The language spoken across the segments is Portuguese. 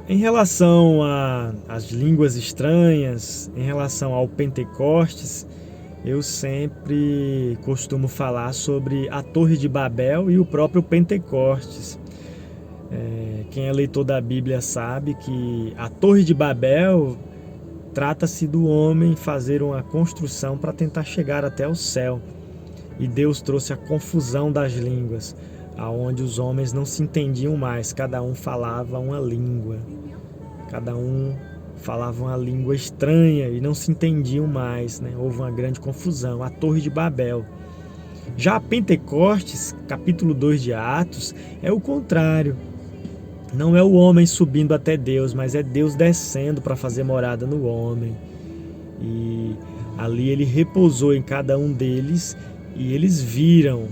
Em relação às línguas estranhas, em relação ao Pentecostes, eu sempre costumo falar sobre a Torre de Babel e o próprio Pentecostes. Quem é leitor da Bíblia sabe que a Torre de Babel trata-se do homem fazer uma construção para tentar chegar até o céu. E Deus trouxe a confusão das línguas, aonde os homens não se entendiam mais, cada um falava uma língua. Cada um falava uma língua estranha e não se entendiam mais, né? Houve uma grande confusão, a Torre de Babel. Já Pentecostes, capítulo 2 de Atos, é o contrário. Não é o homem subindo até Deus, mas é Deus descendo para fazer morada no homem. E ali ele repousou em cada um deles e eles viram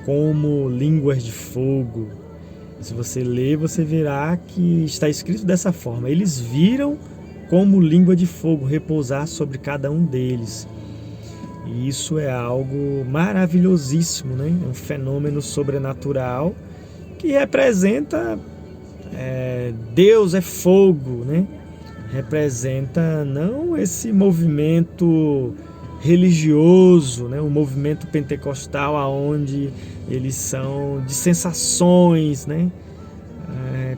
como línguas de fogo. Se você ler, você verá que está escrito dessa forma. Eles viram como língua de fogo repousar sobre cada um deles. E isso é algo maravilhosíssimo, né? É um fenômeno sobrenatural que representa Deus é fogo, né? Representa não esse movimento religioso, né? O movimento pentecostal aonde eles são de sensações, né?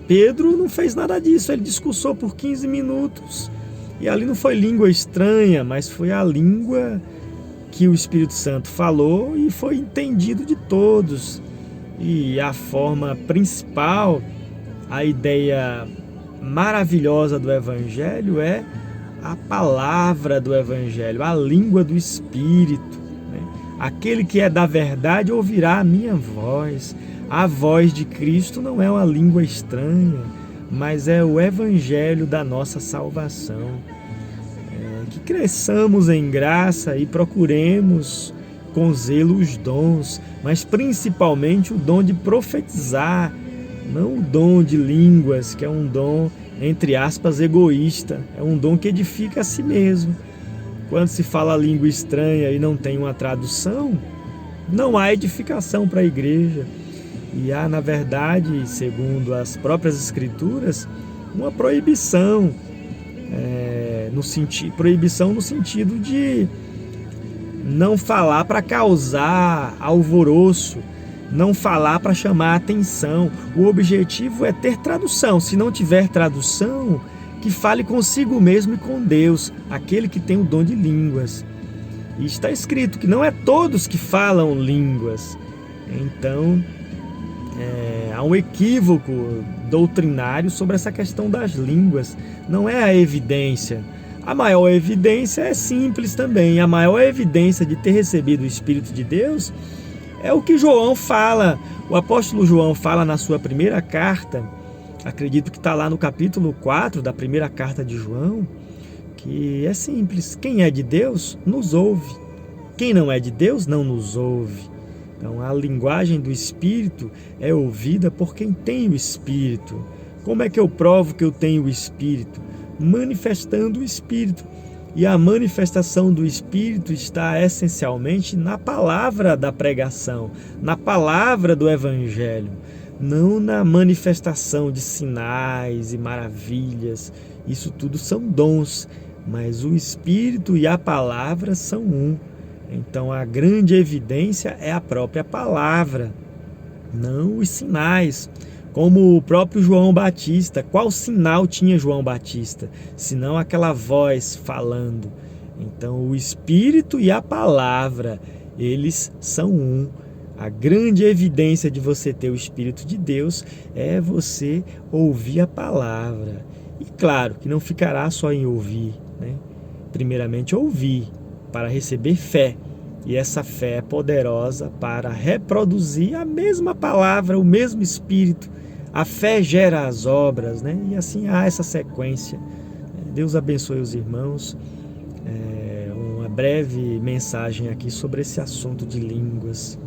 Pedro não fez nada disso, ele discursou por 15 minutos e ali não foi língua estranha, mas foi a língua que o Espírito Santo falou e foi entendido de todos. E a forma principal, a ideia maravilhosa do Evangelho é a palavra do Evangelho, a língua do Espírito. Né? Aquele que é da verdade ouvirá a minha voz. A voz de Cristo não é uma língua estranha, mas é o Evangelho da nossa salvação. Que cresçamos em graça e procuremos com zelo os dons, mas principalmente o dom de profetizar, não o dom de línguas, que é um dom, entre aspas, egoísta, é um dom que edifica a si mesmo. Quando se fala língua estranha e não tem uma tradução, não há edificação para a igreja. E há, na verdade, segundo as próprias Escrituras, uma proibição, proibição no sentido de não falar para causar alvoroço, não falar para chamar a atenção. O objetivo é ter tradução. Se não tiver tradução, que fale consigo mesmo e com Deus, aquele que tem o dom de línguas. E está escrito que não é todos que falam línguas. Então, há um equívoco doutrinário sobre essa questão das línguas. Não é a evidência. A maior evidência é simples também. A maior evidência de ter recebido o Espírito de Deus é o que João fala. O apóstolo João fala na sua primeira carta, acredito que está lá no capítulo 4 da primeira carta de João, que é simples. Quem é de Deus, nos ouve. Quem não é de Deus, não nos ouve. Então, a linguagem do Espírito é ouvida por quem tem o Espírito. Como é que eu provo que eu tenho o Espírito? Manifestando o Espírito. E a manifestação do Espírito está essencialmente na palavra da pregação, na palavra do Evangelho, não na manifestação de sinais e maravilhas. Isso tudo são dons, mas o Espírito e a palavra são um. Então a grande evidência é a própria palavra, não os sinais. Como o próprio João Batista, qual sinal tinha João Batista? Senão aquela voz falando. Então o Espírito e a palavra, eles são um. A grande evidência de você ter o Espírito de Deus é você ouvir a palavra. E claro que não ficará só em ouvir, né? Primeiramente ouvir, para receber fé. E essa fé é poderosa para reproduzir a mesma palavra, o mesmo Espírito. A fé gera as obras, né? E assim há essa sequência. Deus abençoe os irmãos. Uma breve mensagem aqui sobre esse assunto de línguas.